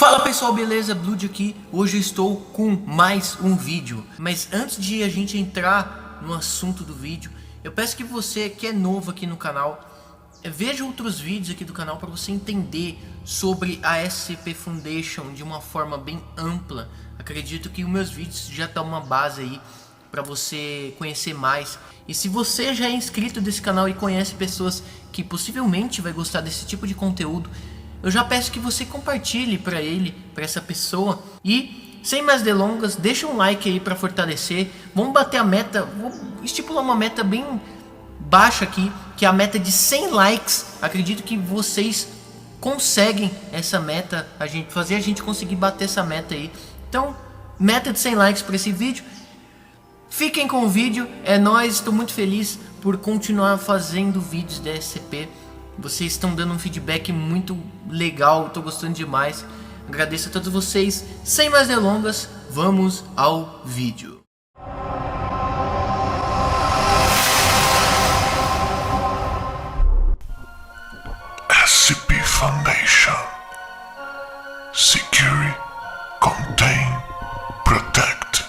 Fala pessoal, beleza? Blood aqui. Hoje eu estou com mais um vídeo. Mas antes de a gente entrar no assunto do vídeo, eu peço que você que é novo aqui no canal, veja outros vídeos aqui do canal para você entender sobre a SCP Foundation de uma forma bem ampla. Acredito que os meus vídeos já dão uma base aí para você conhecer mais. E se você já é inscrito desse canal e conhece pessoas que possivelmente vai gostar desse tipo de conteúdo, eu já peço que você compartilhe para essa pessoa. E sem mais delongas, deixa um like aí para fortalecer. Vamos bater a meta, vou estipular uma meta bem baixa aqui, que é a meta de 100 likes. Acredito que vocês conseguem essa meta, a gente conseguir bater essa meta aí. Então, meta de 100 likes para esse vídeo. Fiquem com o vídeo, é nóis, estou muito feliz por continuar fazendo vídeos da SCP. Vocês estão dando um feedback muito legal, estou gostando demais. Agradeço a todos vocês. Sem mais delongas, vamos ao vídeo. SCP Foundation. Secure, Contain, Protect.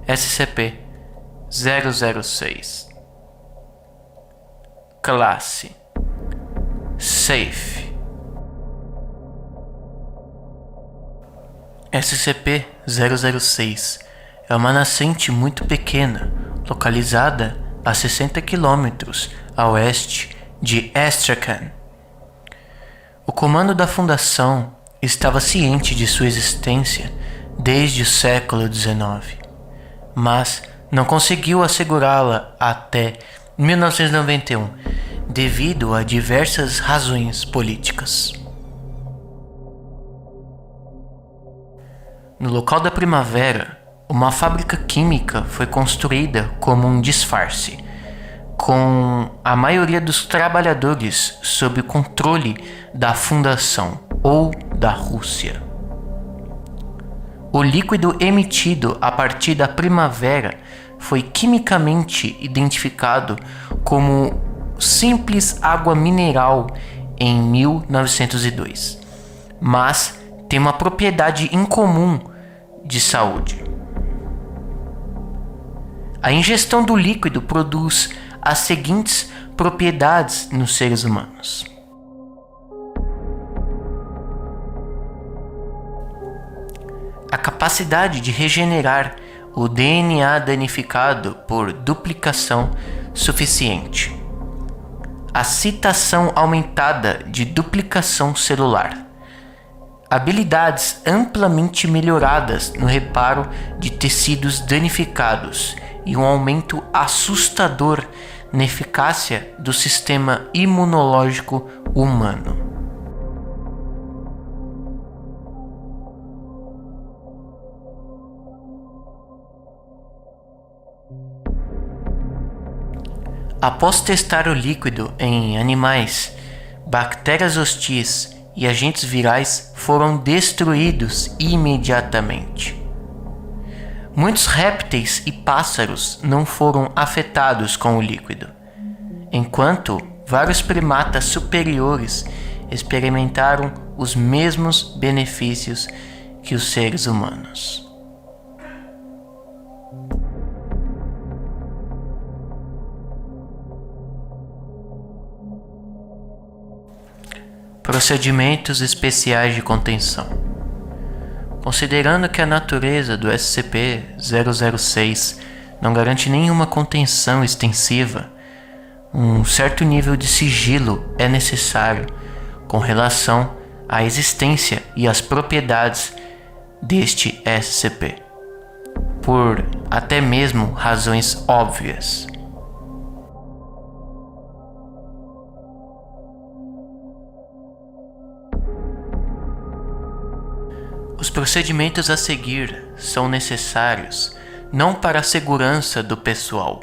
SCP-006. Classe Safe. SCP-006 é uma nascente muito pequena, localizada a 60 km a oeste de Astrakhan. O comando da Fundação estava ciente de sua existência desde o século XIX, mas não conseguiu assegurá-la até 1991, devido a diversas razões políticas. No local da Primavera, uma fábrica química foi construída como um disfarce, com a maioria dos trabalhadores sob o controle da Fundação ou da Rússia. O líquido emitido a partir da Primavera foi quimicamente identificado como simples água mineral em 1902, mas tem uma propriedade incomum de saúde. A ingestão do líquido produz as seguintes propriedades nos seres humanos: a capacidade de regenerar o DNA danificado por duplicação suficiente, a citação aumentada de duplicação celular, habilidades amplamente melhoradas no reparo de tecidos danificados e um aumento assustador na eficácia do sistema imunológico humano. Após testar o líquido em animais, bactérias hostis e agentes virais foram destruídos imediatamente. Muitos répteis e pássaros não foram afetados com o líquido, enquanto vários primatas superiores experimentaram os mesmos benefícios que os seres humanos. Procedimentos especiais de contenção. Considerando que a natureza do SCP-006 não garante nenhuma contenção extensiva, um certo nível de sigilo é necessário com relação à existência e às propriedades deste SCP, por até mesmo razões óbvias. Os procedimentos a seguir são necessários não para a segurança do pessoal,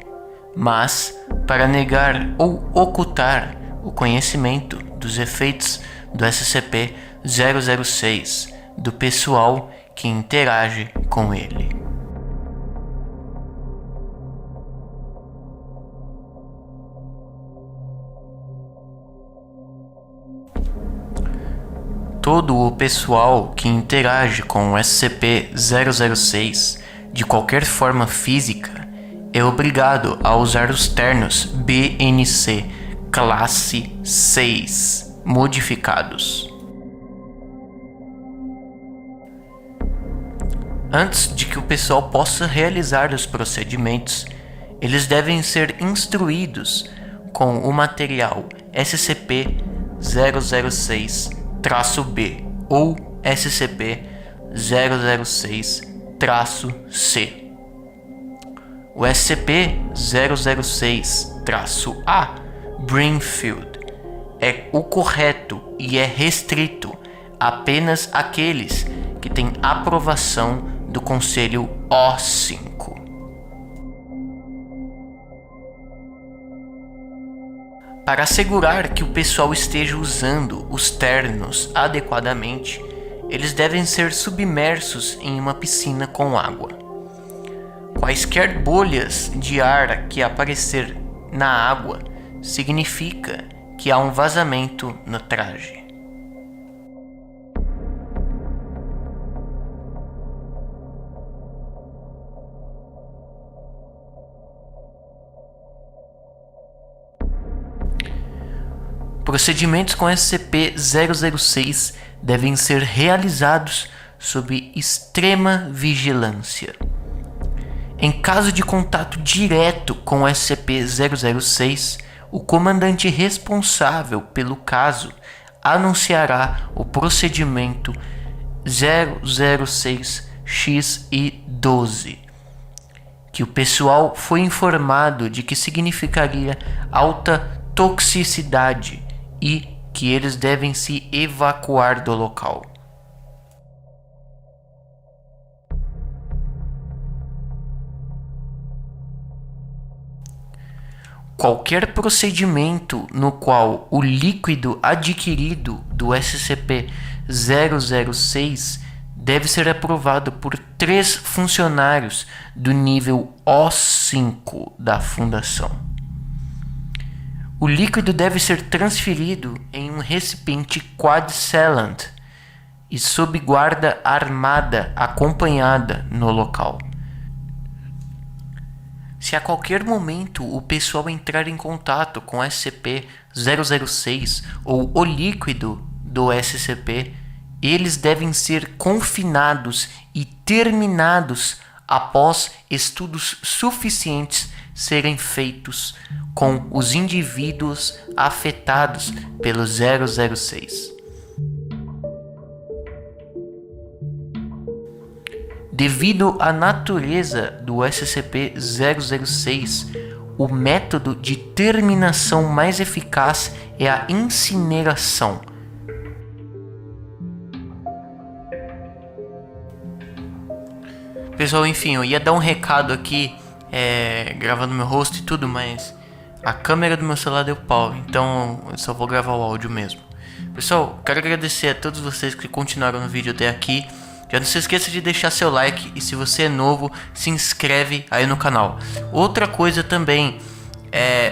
mas para negar ou ocultar o conhecimento dos efeitos do SCP-006 do pessoal que interage com ele. todo o pessoal que interage com o SCP-006 de qualquer forma física é obrigado a usar os ternos BNC Classe 6 modificados. Antes de que o pessoal possa realizar os procedimentos, eles devem ser instruídos com o material SCP-006-B ou SCP-006-C. O SCP-006-A, Brimfield, é o correto e é restrito apenas àqueles que têm aprovação do Conselho O5. Para assegurar que o pessoal esteja usando os ternos adequadamente, eles devem ser submersos em uma piscina com água. Quaisquer bolhas de ar que aparecer na água significa que há um vazamento no traje. Procedimentos com SCP-006 devem ser realizados sob extrema vigilância. Em caso de contato direto com o SCP-006, o comandante responsável pelo caso anunciará o procedimento 006-XI-12, que o pessoal foi informado de que significaria alta toxicidade e que eles devem se evacuar do local. Qualquer procedimento no qual o líquido adquirido do SCP-006 deve ser aprovado por 3 funcionários do nível O5 da Fundação. O líquido deve ser transferido em um recipiente quad-sealant e sob guarda armada acompanhada no local. Se a qualquer momento o pessoal entrar em contato com SCP-006 ou o líquido do SCP, eles devem ser confinados e terminados após estudos suficientes serem feitos com os indivíduos afetados pelo 006. Devido à natureza do SCP-006, o método de terminação mais eficaz é a incineração. Pessoal, enfim, eu ia dar um recado aqui, gravando meu rosto e tudo, mas a câmera do meu celular deu pau, então eu só vou gravar o áudio mesmo. Pessoal, quero agradecer a todos vocês que continuaram no vídeo até aqui. Já não se esqueça de deixar seu like e se você é novo, se inscreve aí no canal. Outra coisa também,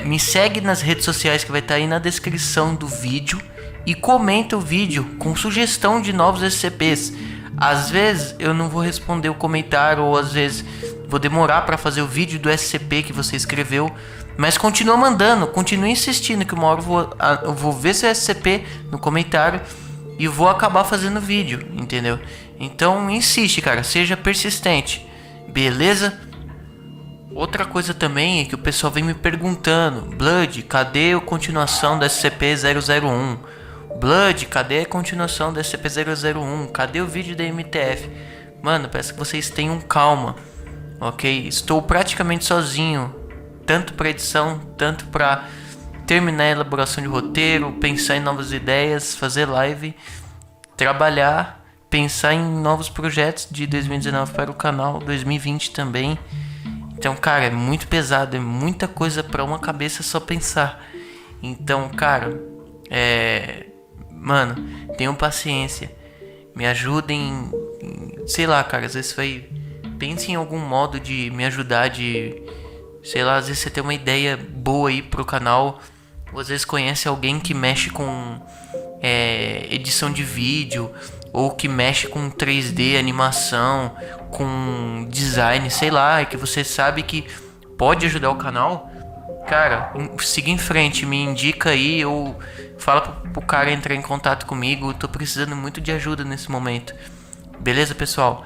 me segue nas redes sociais que vai estar aí na descrição do vídeo e comenta o vídeo com sugestão de novos SCPs. Às vezes eu não vou responder o comentário ou às vezes vou demorar para fazer o vídeo do SCP que você escreveu, mas continua mandando, continue insistindo que uma hora eu vou ver seu SCP no comentário e vou acabar fazendo vídeo, entendeu? Então insiste, cara, seja persistente, beleza? Outra coisa também é que o pessoal vem me perguntando: Blood, cadê a continuação do SCP-001? Blood, cadê a continuação do SCP-001? Cadê o vídeo da MTF? Mano, peço que vocês tenham calma, ok? Estou praticamente sozinho, tanto para edição, tanto para terminar a elaboração de roteiro, pensar em novas ideias, fazer live, trabalhar, pensar em novos projetos de 2019 para o canal, 2020 também. Então, cara, é muito pesado, é muita coisa para uma cabeça só pensar. Então, cara, mano, tenham paciência, me ajudem, sei lá, cara, às vezes pense em algum modo de me ajudar, de, sei lá, às vezes você tem uma ideia boa aí pro canal, ou às vezes conhece alguém que mexe com edição de vídeo, ou que mexe com 3D, animação, com design, sei lá, e que você sabe que pode ajudar o canal, cara, siga em frente, me indica aí, ou fala pro cara entrar em contato comigo. Eu tô precisando muito de ajuda nesse momento. Beleza, pessoal?